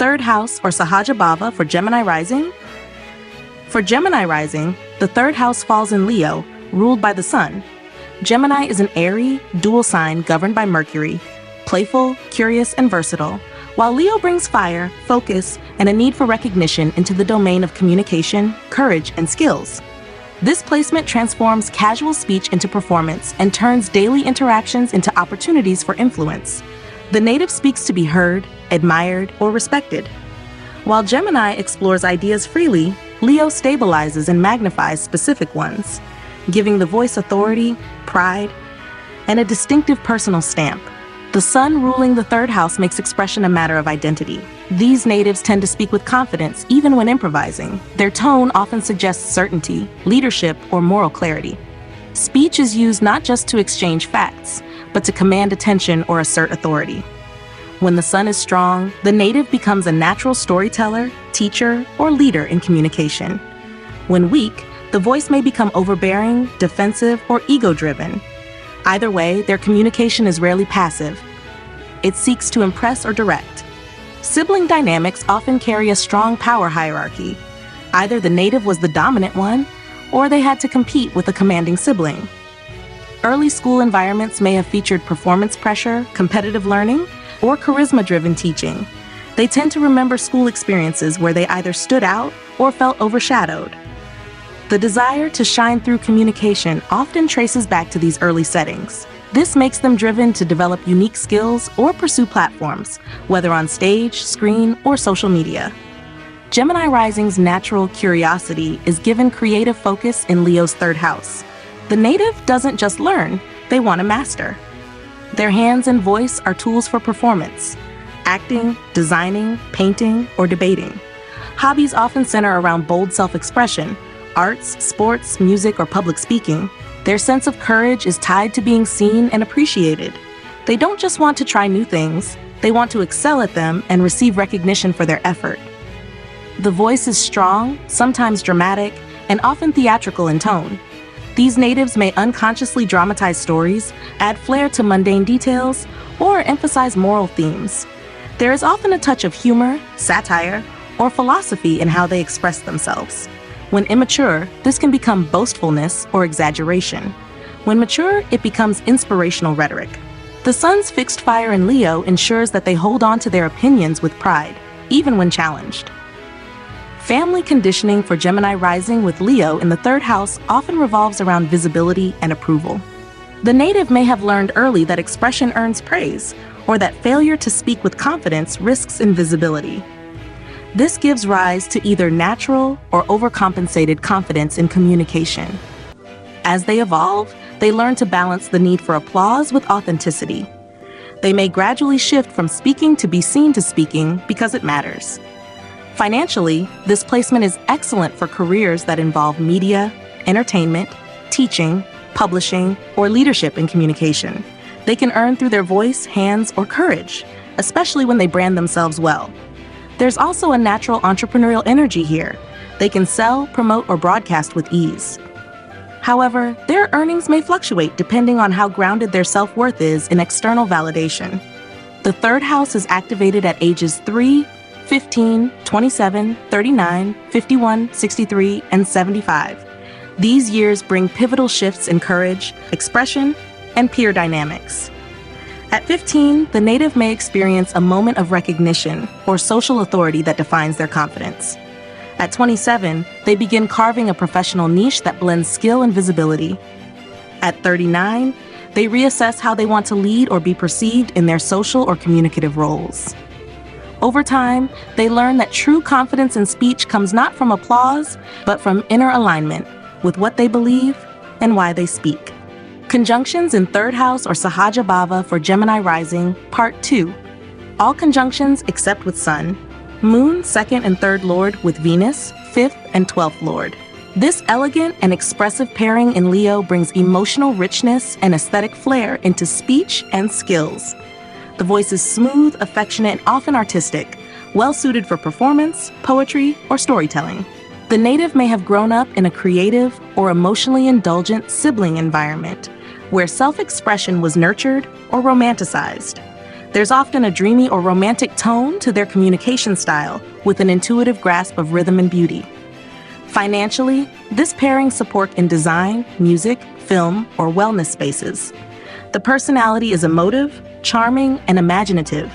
Third house or Sahaja Bhava for Gemini rising? For Gemini rising, the third house falls in Leo, ruled by the sun. Gemini is an airy, dual sign governed by Mercury, playful, curious, and versatile, while Leo brings fire, focus, and a need for recognition into the domain of communication, courage, and skills. This placement transforms casual speech into performance and turns daily interactions into opportunities for influence. The native speaks to be heard, admired, or respected. While Gemini explores ideas freely, Leo stabilizes and magnifies specific ones, giving the voice authority, pride, and a distinctive personal stamp. The sun ruling the third house makes expression a matter of identity. These natives tend to speak with confidence even when improvising. Their tone often suggests certainty, leadership, or moral clarity. Speech is used not just to exchange facts, but to command attention or assert authority. When the sun is strong, the native becomes a natural storyteller, teacher, or leader in communication. When weak, the voice may become overbearing, defensive, or ego-driven. Either way, their communication is rarely passive. It seeks to impress or direct. Sibling dynamics often carry a strong power hierarchy. Either the native was the dominant one, or they had to compete with a commanding sibling. Early school environments may have featured performance pressure, competitive learning, or charisma-driven teaching. They tend to remember school experiences where they either stood out or felt overshadowed. The desire to shine through communication often traces back to these early settings. This makes them driven to develop unique skills or pursue platforms, whether on stage, screen, or social media. Gemini rising's natural curiosity is given creative focus in Leo's third house. The native doesn't just learn, they want to master. Their hands and voice are tools for performance, acting, designing, painting, or debating. Hobbies often center around bold self-expression, arts, sports, music, or public speaking. Their sense of courage is tied to being seen and appreciated. They don't just want to try new things, they want to excel at them and receive recognition for their effort. The voice is strong, sometimes dramatic, and often theatrical in tone. These natives may unconsciously dramatize stories, add flair to mundane details, or emphasize moral themes. There is often a touch of humor, satire, or philosophy in how they express themselves. When immature, this can become boastfulness or exaggeration. When mature, it becomes inspirational rhetoric. The sun's fixed fire in Leo ensures that they hold on to their opinions with pride, even when challenged. Family conditioning for Gemini rising with Leo in the third house often revolves around visibility and approval. The native may have learned early that expression earns praise, or that failure to speak with confidence risks invisibility. This gives rise to either natural or overcompensated confidence in communication. As they evolve, they learn to balance the need for applause with authenticity. They may gradually shift from speaking to be seen to speaking because it matters. Financially, this placement is excellent for careers that involve media, entertainment, teaching, publishing, or leadership in communication. They can earn through their voice, hands, or courage, especially when they brand themselves well. There's also a natural entrepreneurial energy here. They can sell, promote, or broadcast with ease. However, their earnings may fluctuate depending on how grounded their self-worth is in external validation. The third house is activated at ages 3, 15, 27, 39, 51, 63, and 75. These years bring pivotal shifts in courage, expression, and peer dynamics. At 15, the native may experience a moment of recognition or social authority that defines their confidence. At 27, they begin carving a professional niche that blends skill and visibility. At 39, they reassess how they want to lead or be perceived in their social or communicative roles. Over time, they learn that true confidence in speech comes not from applause, but from inner alignment with what they believe and why they speak. Conjunctions in third house or Sahaja Bhava for Gemini rising, part 2. All conjunctions except with Sun. Moon, 2nd and 3rd Lord with Venus, 5th and 12th Lord. This elegant and expressive pairing in Leo brings emotional richness and aesthetic flair into speech and skills. The voice is smooth, affectionate, and often artistic, well suited for performance, poetry, or storytelling. The native may have grown up in a creative or emotionally indulgent sibling environment, where self-expression was nurtured or romanticized. There's often a dreamy or romantic tone to their communication style, with an intuitive grasp of rhythm and beauty. Financially, this pairing support in design, music, film, or wellness spaces. The personality is emotive, charming, and imaginative,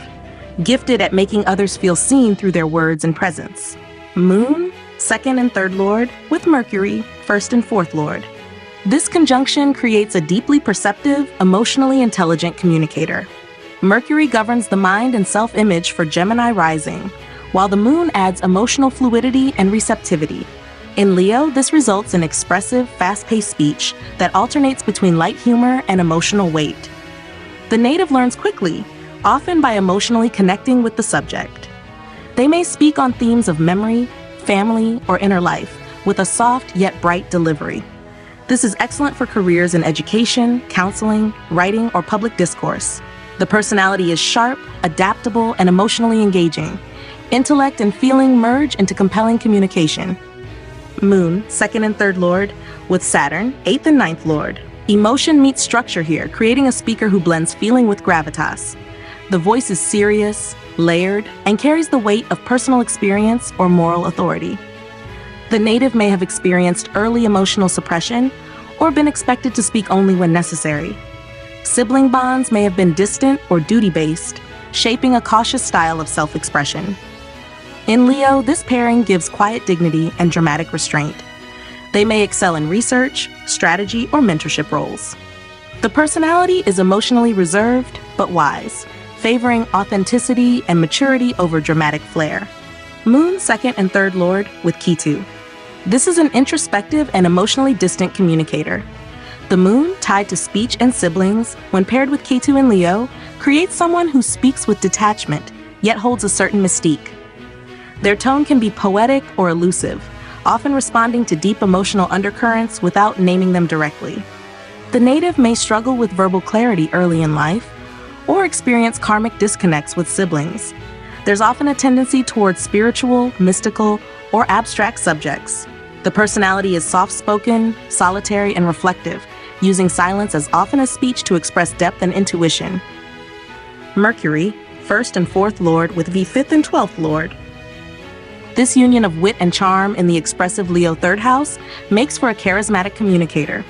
gifted at making others feel seen through their words and presence. Moon, second and third lord, with Mercury, first and fourth lord. This conjunction creates a deeply perceptive, emotionally intelligent communicator. Mercury governs the mind and self-image for Gemini rising, while the moon adds emotional fluidity and receptivity. In Leo, this results in expressive, fast-paced speech that alternates between light humor and emotional weight. The native learns quickly, often by emotionally connecting with the subject. They may speak on themes of memory, family, or inner life, with a soft yet bright delivery. This is excellent for careers in education, counseling, writing, or public discourse. The personality is sharp, adaptable, and emotionally engaging. Intellect and feeling merge into compelling communication. Moon, second and third lord, with Saturn, eighth and ninth lord. Emotion meets structure here, creating a speaker who blends feeling with gravitas. The voice is serious, layered, and carries the weight of personal experience or moral authority. The native may have experienced early emotional suppression or been expected to speak only when necessary. Sibling bonds may have been distant or duty-based, shaping a cautious style of self-expression. In Leo, this pairing gives quiet dignity and dramatic restraint. They may excel in research, strategy, or mentorship roles. The personality is emotionally reserved but wise, favoring authenticity and maturity over dramatic flair. Moon, second and third lord, with Ketu. This is an introspective and emotionally distant communicator. The moon, tied to speech and siblings, when paired with Ketu in Leo, creates someone who speaks with detachment, yet holds a certain mystique. Their tone can be poetic or elusive, often responding to deep emotional undercurrents without naming them directly. The native may struggle with verbal clarity early in life, or experience karmic disconnects with siblings. There's often a tendency towards spiritual, mystical, or abstract subjects. The personality is soft-spoken, solitary, and reflective, using silence as often as speech to express depth and intuition. Mercury, first and fourth lord, with the fifth and 12th lord. This union of wit and charm in the expressive Leo third house makes for a charismatic communicator.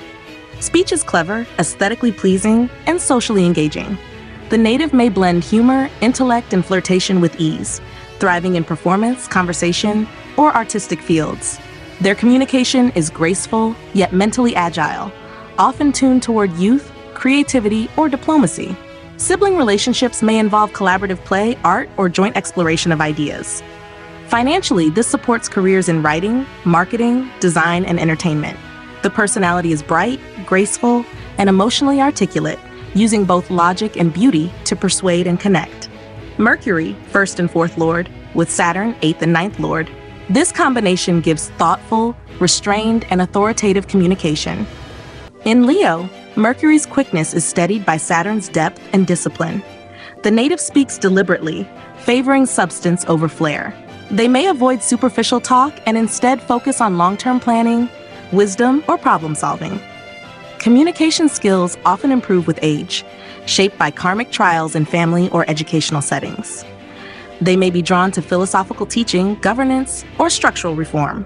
Speech is clever, aesthetically pleasing, and socially engaging. The native may blend humor, intellect, and flirtation with ease, thriving in performance, conversation, or artistic fields. Their communication is graceful, yet mentally agile, often tuned toward youth, creativity, or diplomacy. Sibling relationships may involve collaborative play, art, or joint exploration of ideas. Financially, this supports careers in writing, marketing, design, and entertainment. The personality is bright, graceful, and emotionally articulate, using both logic and beauty to persuade and connect. Mercury, first and fourth lord, with Saturn, eighth and ninth lord. This combination gives thoughtful, restrained, and authoritative communication. In Leo, Mercury's quickness is steadied by Saturn's depth and discipline. The native speaks deliberately, favoring substance over flair. They may avoid superficial talk and instead focus on long-term planning, wisdom, or problem-solving. Communication skills often improve with age, shaped by karmic trials in family or educational settings. They may be drawn to philosophical teaching, governance, or structural reform.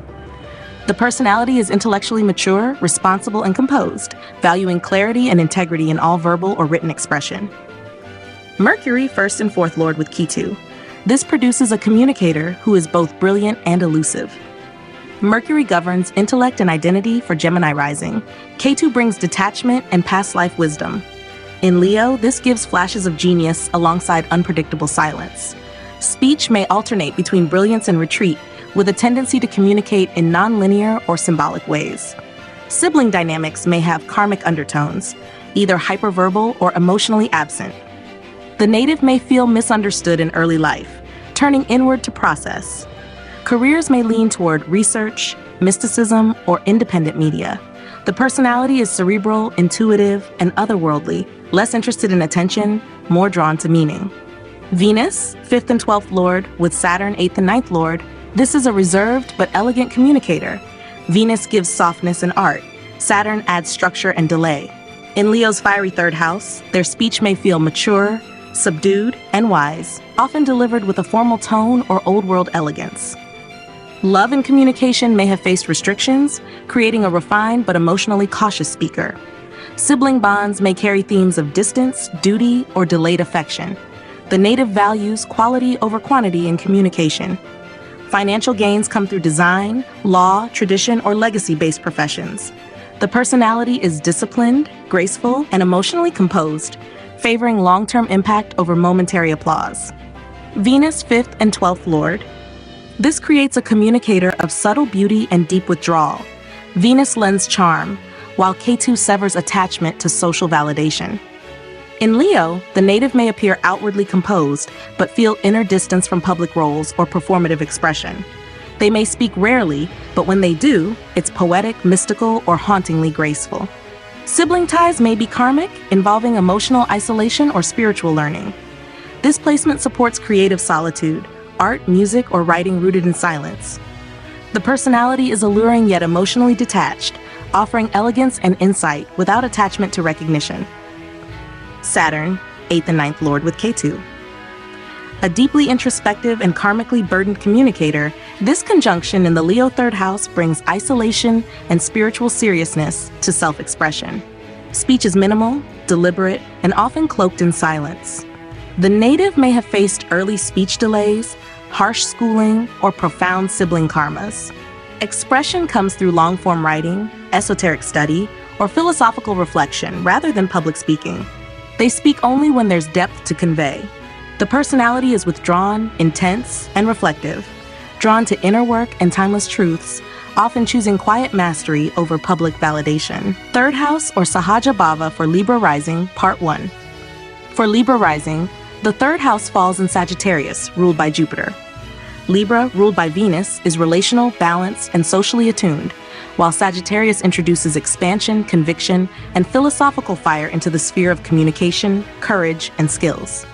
The personality is intellectually mature, responsible, and composed, valuing clarity and integrity in all verbal or written expression. Mercury, first and fourth lord, with Ketu. This produces a communicator who is both brilliant and elusive. Mercury governs intellect and identity for Gemini rising. Ketu brings detachment and past life wisdom. In Leo, this gives flashes of genius alongside unpredictable silence. Speech may alternate between brilliance and retreat, with a tendency to communicate in non-linear or symbolic ways. Sibling dynamics may have karmic undertones, either hyperverbal or emotionally absent. The native may feel misunderstood in early life, turning inward to process. Careers may lean toward research, mysticism, or independent media. The personality is cerebral, intuitive, and otherworldly, less interested in attention, more drawn to meaning. Venus, 5th and 12th lord, with Saturn, 8th and 9th lord. This is a reserved but elegant communicator. Venus gives softness and art. Saturn adds structure and delay. In Leo's fiery third house, their speech may feel mature, subdued and wise, often delivered with a formal tone or old-world elegance. Love and communication may have faced restrictions, creating a refined but emotionally cautious speaker. Sibling bonds may carry themes of distance, duty, or delayed affection. The native values quality over quantity in communication. Financial gains come through design, law, tradition, or legacy-based professions. The personality is disciplined, graceful, and emotionally composed, favoring long-term impact over momentary applause. Venus, 5th and 12th Lord. This creates a communicator of subtle beauty and deep withdrawal. Venus lends charm, while Ketu severs attachment to social validation. In Leo, the native may appear outwardly composed, but feel inner distance from public roles or performative expression. They may speak rarely, but when they do, it's poetic, mystical, or hauntingly graceful. Sibling ties may be karmic, involving emotional isolation or spiritual learning. This placement supports creative solitude, art, music, or writing rooted in silence. The personality is alluring yet emotionally detached, offering elegance and insight without attachment to recognition. Saturn, 8th and 9th Lord with Ketu. A deeply introspective and karmically burdened communicator, this conjunction in the Leo 3rd house brings isolation and spiritual seriousness to self-expression. Speech is minimal, deliberate, and often cloaked in silence. The native may have faced early speech delays, harsh schooling, or profound sibling karmas. Expression comes through long-form writing, esoteric study, or philosophical reflection rather than public speaking. They speak only when there's depth to convey. The personality is withdrawn, intense, and reflective, drawn to inner work and timeless truths, often choosing quiet mastery over public validation. 3rd house or Sahaja Bhava for Libra rising, part 1. For Libra rising, the 3rd house falls in Sagittarius, ruled by Jupiter. Libra, ruled by Venus, is relational, balanced, and socially attuned, while Sagittarius introduces expansion, conviction, and philosophical fire into the sphere of communication, courage, and skills.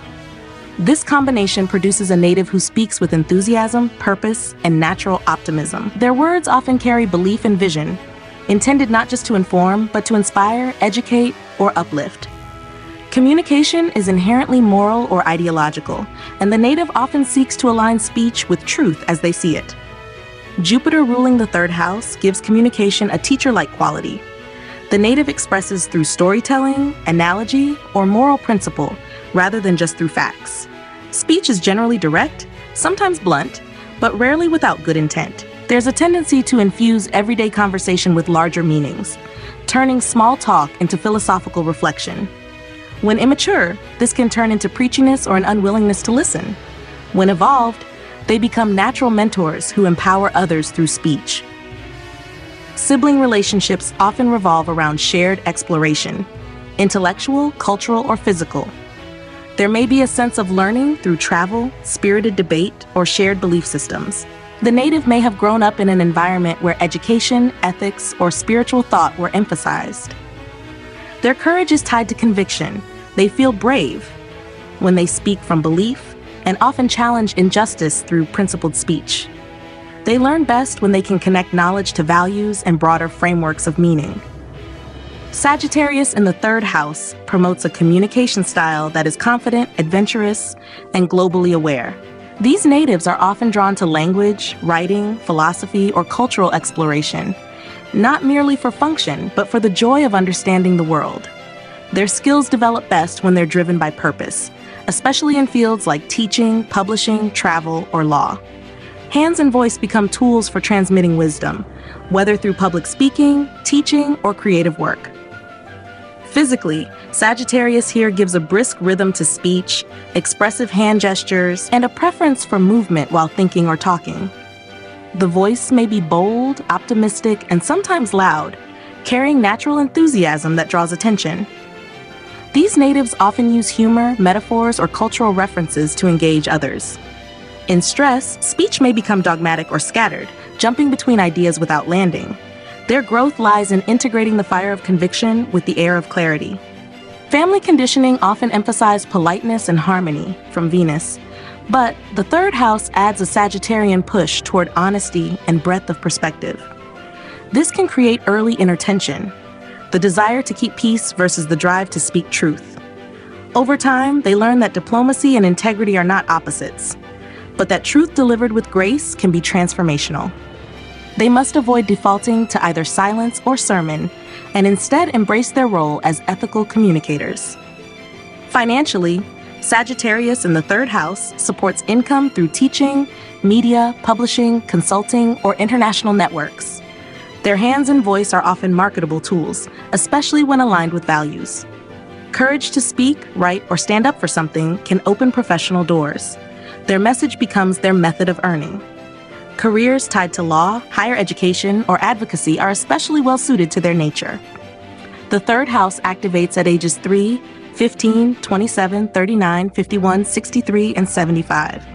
This combination produces a native who speaks with enthusiasm, purpose, and natural optimism. Their words often carry belief and vision, intended not just to inform, but to inspire, educate, or uplift. Communication is inherently moral or ideological, and the native often seeks to align speech with truth as they see it. Jupiter ruling the 3rd house gives communication a teacher-like quality. The native expresses through storytelling, analogy, or moral principle, rather than just through facts. Speech is generally direct, sometimes blunt, but rarely without good intent. There's a tendency to infuse everyday conversation with larger meanings, turning small talk into philosophical reflection. When immature, this can turn into preachiness or an unwillingness to listen. When evolved, they become natural mentors who empower others through speech. Sibling relationships often revolve around shared exploration, intellectual, cultural, or physical. There may be a sense of learning through travel, spirited debate, or shared belief systems. The native may have grown up in an environment where education, ethics, or spiritual thought were emphasized. Their courage is tied to conviction. They feel brave when they speak from belief and often challenge injustice through principled speech. They learn best when they can connect knowledge to values and broader frameworks of meaning. Sagittarius in the 3rd house promotes a communication style that is confident, adventurous, and globally aware. These natives are often drawn to language, writing, philosophy, or cultural exploration, not merely for function, but for the joy of understanding the world. Their skills develop best when they're driven by purpose, especially in fields like teaching, publishing, travel, or law. Hands and voice become tools for transmitting wisdom, whether through public speaking, teaching, or creative work. Physically, Sagittarius here gives a brisk rhythm to speech, expressive hand gestures, and a preference for movement while thinking or talking. The voice may be bold, optimistic, and sometimes loud, carrying natural enthusiasm that draws attention. These natives often use humor, metaphors, or cultural references to engage others. In stress, speech may become dogmatic or scattered, jumping between ideas without landing. Their growth lies in integrating the fire of conviction with the air of clarity. Family conditioning often emphasizes politeness and harmony from Venus, but the 3rd house adds a Sagittarian push toward honesty and breadth of perspective. This can create early inner tension, the desire to keep peace versus the drive to speak truth. Over time, they learn that diplomacy and integrity are not opposites, but that truth delivered with grace can be transformational. They must avoid defaulting to either silence or sermon, and instead embrace their role as ethical communicators. Financially, Sagittarius in the third house supports income through teaching, media, publishing, consulting, or international networks. Their hands and voice are often marketable tools, especially when aligned with values. Courage to speak, write, or stand up for something can open professional doors. Their message becomes their method of earning. Careers tied to law, higher education, or advocacy are especially well suited to their nature. The third house activates at ages 3, 15, 27, 39, 51, 63, and 75.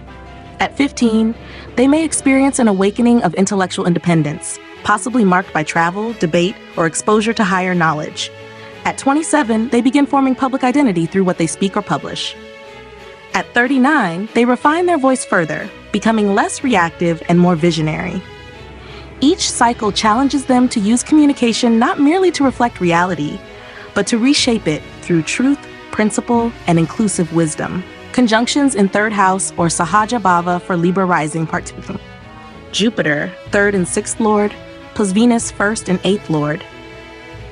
At 15, they may experience an awakening of intellectual independence, possibly marked by travel, debate, or exposure to higher knowledge. At 27, they begin forming public identity through what they speak or publish. At 39, they refine their voice further, becoming less reactive and more visionary. Each cycle challenges them to use communication not merely to reflect reality, but to reshape it through truth, principle, and inclusive wisdom. Conjunctions in third house or Sahaja Bhava for Libra rising part 2. Jupiter, third and sixth lord, plus Venus, first and eighth lord.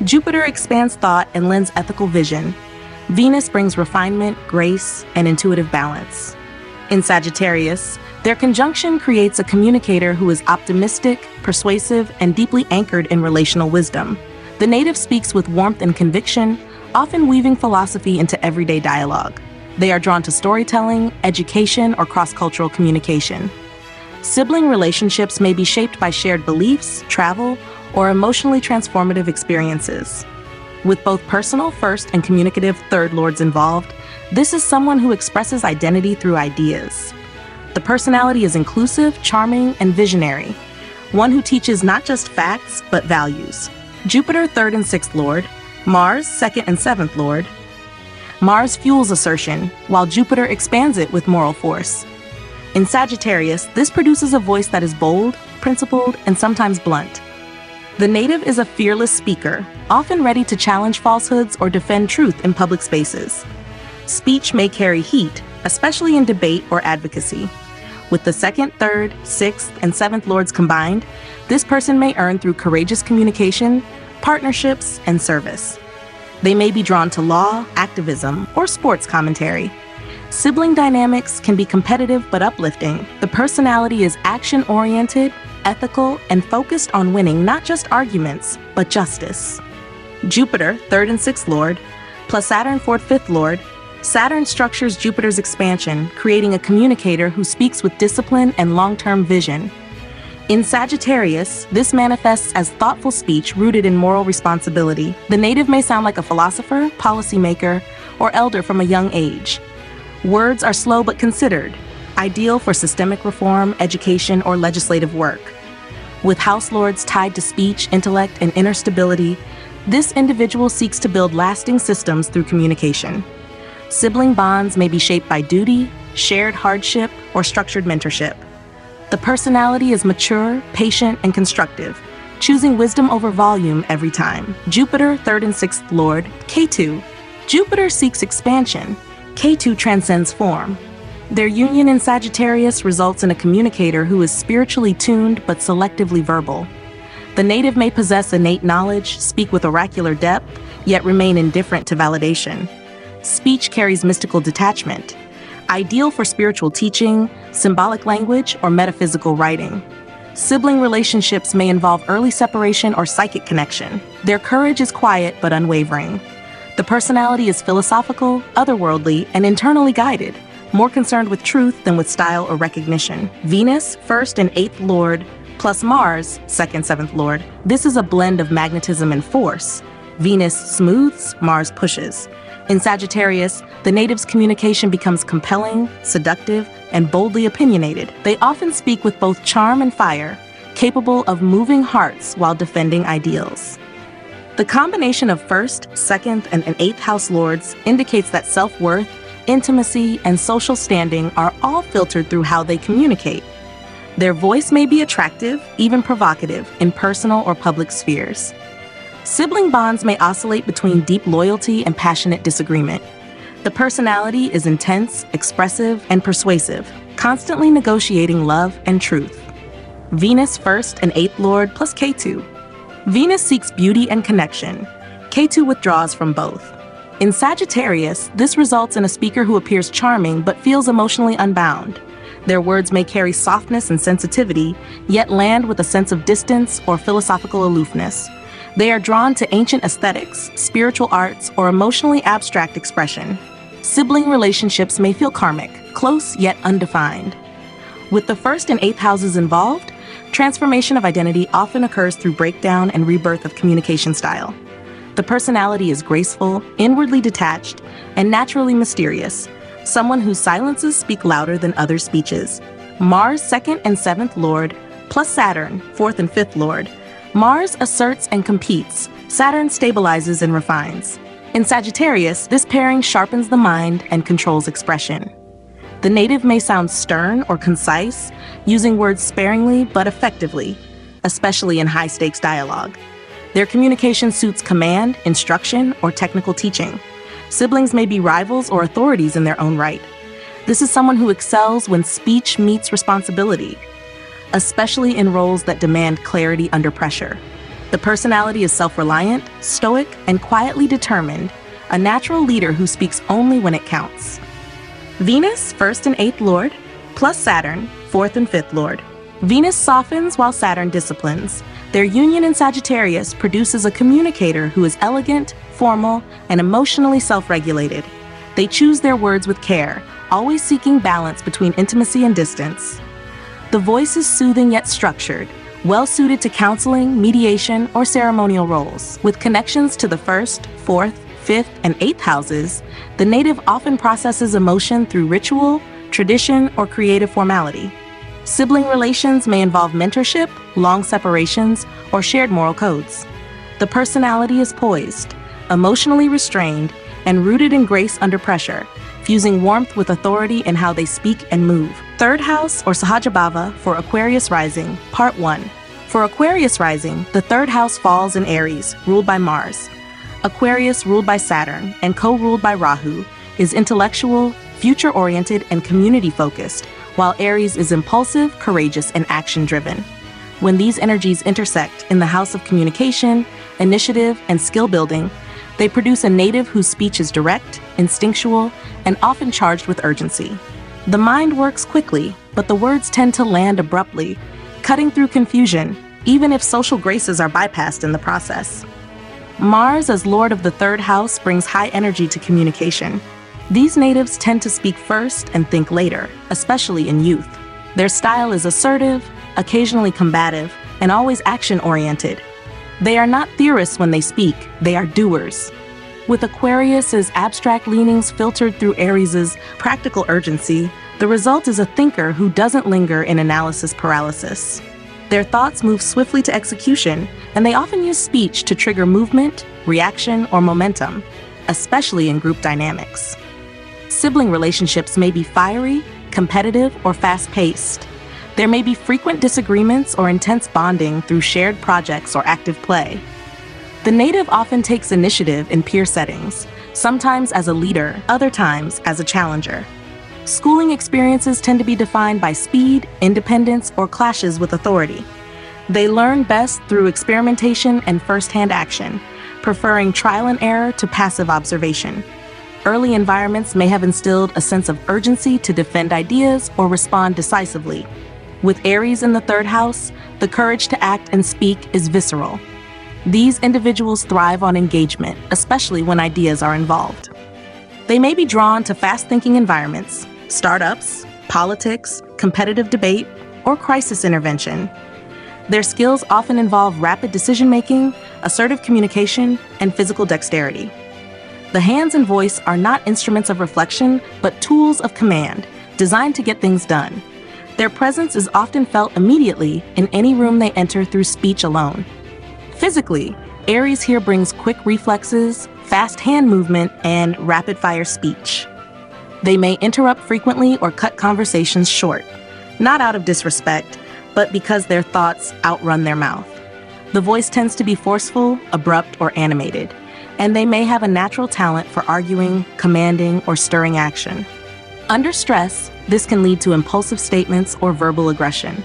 Jupiter expands thought and lends ethical vision. Venus brings refinement, grace, and intuitive balance. In Sagittarius, their conjunction creates a communicator who is optimistic, persuasive, and deeply anchored in relational wisdom. The native speaks with warmth and conviction, often weaving philosophy into everyday dialogue. They are drawn to storytelling, education, or cross-cultural communication. Sibling relationships may be shaped by shared beliefs, travel, or emotionally transformative experiences. With both personal first and communicative third lords involved, this is someone who expresses identity through ideas. The personality is inclusive, charming, and visionary, one who teaches not just facts, but values. Jupiter, third and sixth lord, Mars, second and seventh lord. Mars fuels assertion, while Jupiter expands it with moral force. In Sagittarius, this produces a voice that is bold, principled, and sometimes blunt. The native is a fearless speaker, often ready to challenge falsehoods or defend truth in public spaces. Speech may carry heat, especially in debate or advocacy. With the second, third, sixth, and seventh lords combined, this person may earn through courageous communication, partnerships, and service. They may be drawn to law, activism, or sports commentary. Sibling dynamics can be competitive but uplifting. The personality is action-oriented, ethical, and focused on winning not just arguments, but justice. Jupiter, third and sixth lord, plus Saturn, fourth, fifth lord. Saturn structures Jupiter's expansion, creating a communicator who speaks with discipline and long-term vision. In Sagittarius, this manifests as thoughtful speech rooted in moral responsibility. The native may sound like a philosopher, policymaker, or elder from a young age. Words are slow but considered, ideal for systemic reform, education, or legislative work. With house lords tied to speech, intellect, and inner stability, this individual seeks to build lasting systems through communication. Sibling bonds may be shaped by duty, shared hardship, or structured mentorship. The personality is mature, patient, and constructive, choosing wisdom over volume every time. Jupiter, third and sixth lord, K2. Jupiter seeks expansion. K2 transcends form. Their union in Sagittarius results in a communicator who is spiritually tuned but selectively verbal. The native may possess innate knowledge, speak with oracular depth, yet remain indifferent to validation. Speech carries mystical detachment, ideal for spiritual teaching, symbolic language, or metaphysical writing. Sibling relationships may involve early separation or psychic connection. Their courage is quiet but unwavering. The personality is philosophical, otherworldly, and internally guided, more concerned with truth than with style or recognition. Venus, first and eighth lord, plus Mars, second, seventh lord. This is a blend of magnetism and force. Venus smooths, Mars pushes. In Sagittarius, the native's communication becomes compelling, seductive, and boldly opinionated. They often speak with both charm and fire, capable of moving hearts while defending ideals. The combination of first, second, and eighth house lords indicates that self-worth, intimacy, and social standing are all filtered through how they communicate. Their voice may be attractive, even provocative, in personal or public spheres. Sibling bonds may oscillate between deep loyalty and passionate disagreement. The personality is intense, expressive, and persuasive, constantly negotiating love and truth. Venus 1st and 8th Lord plus K2. Venus seeks beauty and connection. K2 withdraws from both. In Sagittarius, this results in a speaker who appears charming but feels emotionally unbound. Their words may carry softness and sensitivity, yet land with a sense of distance or philosophical aloofness. They are drawn to ancient aesthetics, spiritual arts, or emotionally abstract expression. Sibling relationships may feel karmic, close yet undefined. With the 1st and 8th houses involved, transformation of identity often occurs through breakdown and rebirth of communication style. The personality is graceful, inwardly detached, and naturally mysterious, someone whose silences speak louder than other speeches. Mars 2nd and 7th Lord plus Saturn 4th and 5th Lord. Mars asserts and competes. Saturn stabilizes and refines. In Sagittarius, this pairing sharpens the mind and controls expression. The native may sound stern or concise, using words sparingly but effectively, especially in high-stakes dialogue. Their communication suits command, instruction, or technical teaching. Siblings may be rivals or authorities in their own right. This is someone who excels when speech meets responsibility, especially in roles that demand clarity under pressure. The personality is self-reliant, stoic, and quietly determined, a natural leader who speaks only when it counts. Venus 1st and 8th Lord plus Saturn 4th and 5th Lord. Venus softens while Saturn disciplines. Their union in Sagittarius produces a communicator who is elegant, formal, and emotionally self-regulated. They choose their words with care, always seeking balance between intimacy and distance. The voice is soothing yet structured, well-suited to counseling, mediation, or ceremonial roles. With connections to the 1st, 4th, 5th, and 8th houses, the native often processes emotion through ritual, tradition, or creative formality. Sibling relations may involve mentorship, long separations, or shared moral codes. The personality is poised, emotionally restrained, and rooted in grace under pressure, fusing warmth with authority in how they speak and move. Third house, or Sahaja Bhava, for Aquarius rising, part 1. For Aquarius rising, the 3rd house falls in Aries, ruled by Mars. Aquarius, ruled by Saturn, and co-ruled by Rahu, is intellectual, future-oriented, and community-focused, while Aries is impulsive, courageous, and action-driven. When these energies intersect in the house of communication, initiative, and skill building, they produce a native whose speech is direct, instinctual, and often charged with urgency. The mind works quickly, but the words tend to land abruptly, cutting through confusion, even if social graces are bypassed in the process. Mars, as Lord of the 3rd house, brings high energy to communication. These natives tend to speak first and think later, especially in youth. Their style is assertive, occasionally combative, and always action-oriented. They are not theorists when they speak, they are doers. With Aquarius's abstract leanings filtered through Aries' practical urgency, the result is a thinker who doesn't linger in analysis paralysis. Their thoughts move swiftly to execution, and they often use speech to trigger movement, reaction, or momentum, especially in group dynamics. Sibling relationships may be fiery, competitive, or fast-paced. There may be frequent disagreements or intense bonding through shared projects or active play. The native often takes initiative in peer settings, sometimes as a leader, other times as a challenger. Schooling experiences tend to be defined by speed, independence, or clashes with authority. They learn best through experimentation and first-hand action, preferring trial and error to passive observation. Early environments may have instilled a sense of urgency to defend ideas or respond decisively. With Aries in the 3rd house, the courage to act and speak is visceral. These individuals thrive on engagement, especially when ideas are involved. They may be drawn to fast-thinking environments, startups, politics, competitive debate, or crisis intervention. Their skills often involve rapid decision-making, assertive communication, and physical dexterity. The hands and voice are not instruments of reflection, but tools of command, designed to get things done. Their presence is often felt immediately in any room they enter through speech alone. Physically, Aries here brings quick reflexes, fast hand movement, and rapid-fire speech. They may interrupt frequently or cut conversations short, not out of disrespect, but because their thoughts outrun their mouth. The voice tends to be forceful, abrupt, or animated, and they may have a natural talent for arguing, commanding, or stirring action. Under stress, this can lead to impulsive statements or verbal aggression.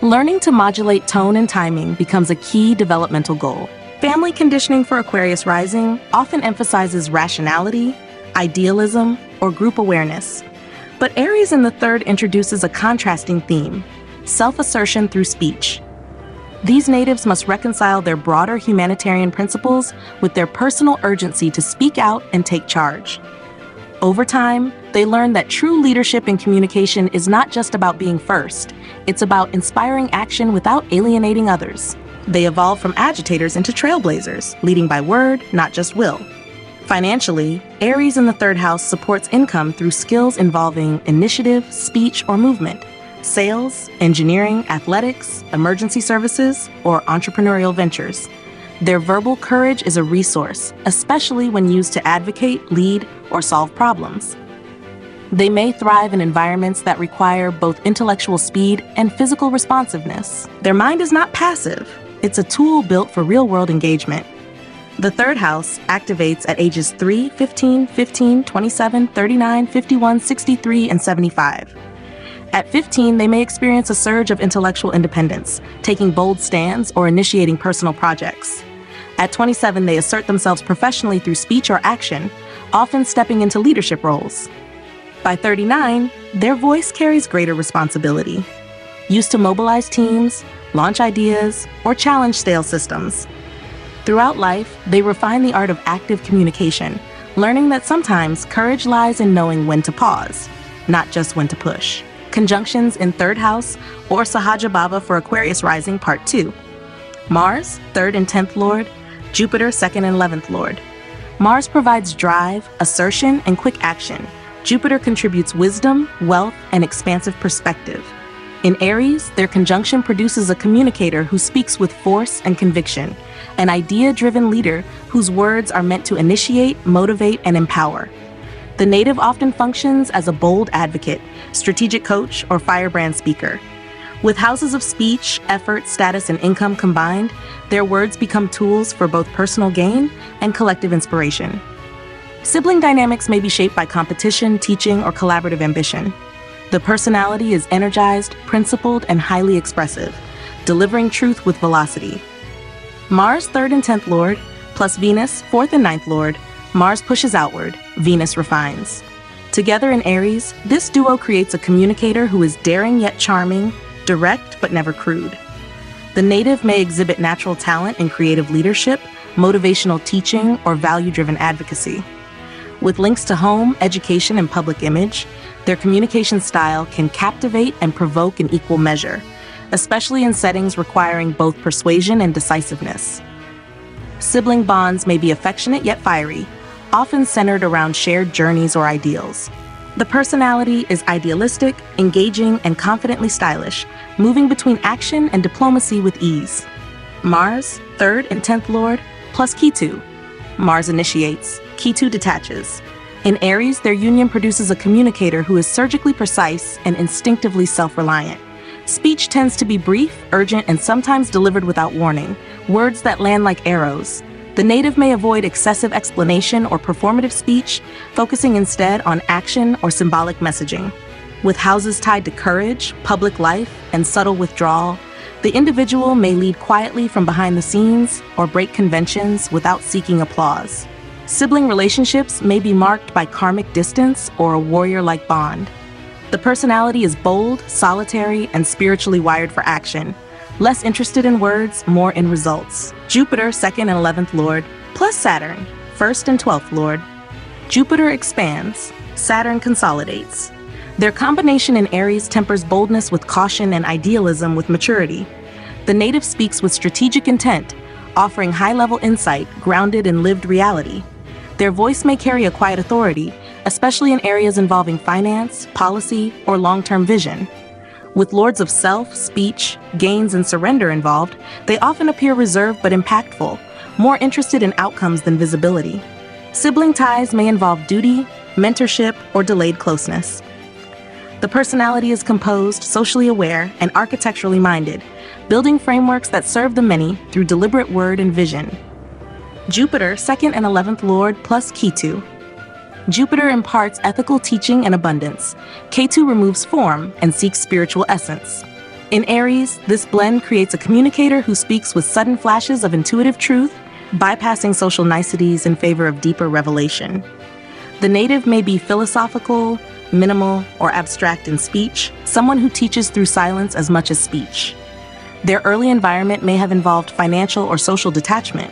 Learning to modulate tone and timing becomes a key developmental goal. Family conditioning for Aquarius rising often emphasizes rationality, idealism, or group awareness. But Aries in the third introduces a contrasting theme: self-assertion through speech. These natives must reconcile their broader humanitarian principles with their personal urgency to speak out and take charge. Over time, they learn that true leadership and communication is not just about being first, it's about inspiring action without alienating others. They evolve from agitators into trailblazers, leading by word, not just will. Financially, Aries in the third house supports income through skills involving initiative, speech, or movement, sales, engineering, athletics, emergency services, or entrepreneurial ventures. Their verbal courage is a resource, especially when used to advocate, lead, or solve problems. They may thrive in environments that require both intellectual speed and physical responsiveness. Their mind is not passive. It's a tool built for real-world engagement. The third house activates at ages 3, 15, 15, 27, 39, 51, 63, and 75. At 15, they may experience a surge of intellectual independence, taking bold stands or initiating personal projects. At 27, they assert themselves professionally through speech or action, often stepping into leadership roles. By 39, their voice carries greater responsibility. Used to mobilize teams, launch ideas, or challenge stale systems. Throughout life, they refine the art of active communication, learning that sometimes courage lies in knowing when to pause, not just when to push. Conjunctions in third house or Sahaja Bhava for Aquarius rising part 2. Mars, 3rd and 10th lord, Jupiter, 2nd and 11th lord. Mars provides drive, assertion, and quick action. Jupiter contributes wisdom, wealth, and expansive perspective. In Aries, their conjunction produces a communicator who speaks with force and conviction, an idea-driven leader whose words are meant to initiate, motivate, and empower. The native often functions as a bold advocate, strategic coach, or firebrand speaker. With houses of speech, effort, status, and income combined, their words become tools for both personal gain and collective inspiration. Sibling dynamics may be shaped by competition, teaching, or collaborative ambition. The personality is energized, principled, and highly expressive, delivering truth with velocity. Mars, 3rd and 10th lord, plus Venus, 4th and 9th lord, Mars pushes outward, Venus refines. Together in Aries, this duo creates a communicator who is daring yet charming, direct but never crude. The native may exhibit natural talent in creative leadership, motivational teaching, or value-driven advocacy. With links to home, education, and public image, their communication style can captivate and provoke in equal measure, especially in settings requiring both persuasion and decisiveness. Sibling bonds may be affectionate yet fiery, often centered around shared journeys or ideals. The personality is idealistic, engaging, and confidently stylish, moving between action and diplomacy with ease. Mars, 3rd and 10th lord, plus Ketu. Mars initiates, Ketu detaches. In Aries, their union produces a communicator who is surgically precise and instinctively self-reliant. Speech tends to be brief, urgent, and sometimes delivered without warning, words that land like arrows. The native may avoid excessive explanation or performative speech, focusing instead on action or symbolic messaging. With houses tied to courage, public life, and subtle withdrawal, the individual may lead quietly from behind the scenes or break conventions without seeking applause. Sibling relationships may be marked by karmic distance or a warrior-like bond. The personality is bold, solitary, and spiritually wired for action. Less interested in words, more in results. Jupiter, 2nd and 11th lord, plus Saturn, 1st and 12th lord. Jupiter expands, Saturn consolidates. Their combination in Aries tempers boldness with caution and idealism with maturity. The native speaks with strategic intent, offering high-level insight grounded in lived reality. Their voice may carry a quiet authority, especially in areas involving finance, policy, or long-term vision. With lords of self, speech, gains, and surrender involved, they often appear reserved but impactful, more interested in outcomes than visibility. Sibling ties may involve duty, mentorship, or delayed closeness. The personality is composed, socially aware, and architecturally minded, building frameworks that serve the many through deliberate word and vision. Jupiter, 2nd and 11th Lord, plus Ketu. Jupiter imparts ethical teaching and abundance. Ketu removes form and seeks spiritual essence. In Aries, this blend creates a communicator who speaks with sudden flashes of intuitive truth, bypassing social niceties in favor of deeper revelation. The native may be philosophical, minimal, or abstract in speech, someone who teaches through silence as much as speech. Their early environment may have involved financial or social detachment,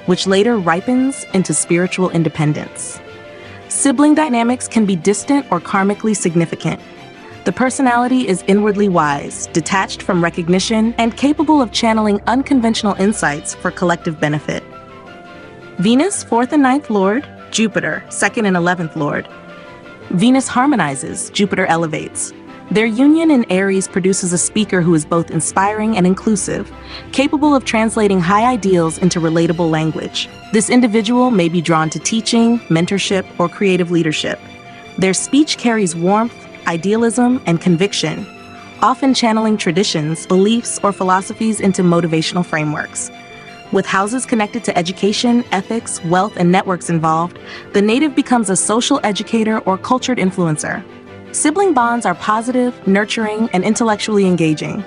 which later ripens into spiritual independence. Sibling dynamics can be distant or karmically significant. The personality is inwardly wise, detached from recognition, and capable of channeling unconventional insights for collective benefit. Venus, 4th and 9th Lord, Jupiter, 2nd and 11th Lord. Venus harmonizes, Jupiter elevates. Their union in Aries produces a speaker who is both inspiring and inclusive, capable of translating high ideals into relatable language. This individual may be drawn to teaching, mentorship, or creative leadership. Their speech carries warmth, idealism, and conviction, often channeling traditions, beliefs, or philosophies into motivational frameworks. With houses connected to education, ethics, wealth, and networks involved, the native becomes a social educator or cultured influencer. Sibling bonds are positive, nurturing, and intellectually engaging.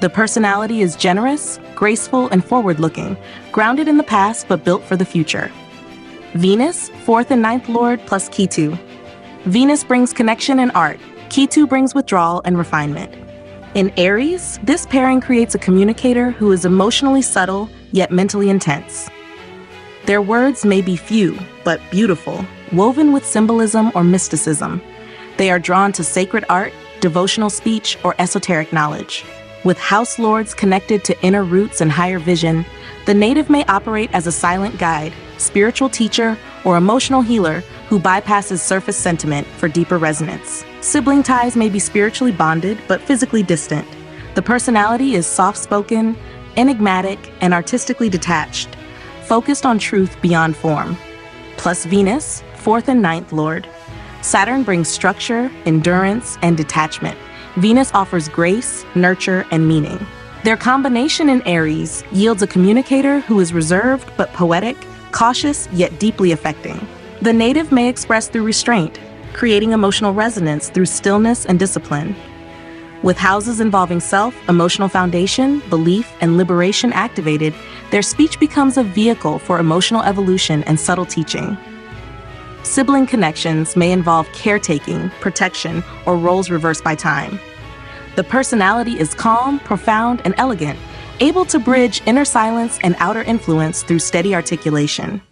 The personality is generous, graceful, and forward-looking, grounded in the past but built for the future. Venus, 4th and 9th Lord, plus Ketu. Venus brings connection and art. Ketu brings withdrawal and refinement. In Aries, this pairing creates a communicator who is emotionally subtle, yet mentally intense. Their words may be few, but beautiful, woven with symbolism or mysticism. They are drawn to sacred art, devotional speech, or esoteric knowledge. With house lords connected to inner roots and higher vision, the native may operate as a silent guide, spiritual teacher, or emotional healer who bypasses surface sentiment for deeper resonance. Sibling ties may be spiritually bonded but physically distant. The personality is soft-spoken, enigmatic, and artistically detached, focused on truth beyond form. Plus Venus, 4th and 9th Lord. Saturn brings structure, endurance, and detachment. Venus offers grace, nurture, and meaning. Their combination in Aries yields a communicator who is reserved but poetic, cautious yet deeply affecting. The native may express through restraint, creating emotional resonance through stillness and discipline. With houses involving self, emotional foundation, belief, and liberation activated, their speech becomes a vehicle for emotional evolution and subtle teaching. Sibling connections may involve caretaking, protection, or roles reversed by time. The personality is calm, profound, and elegant, able to bridge inner silence and outer influence through steady articulation.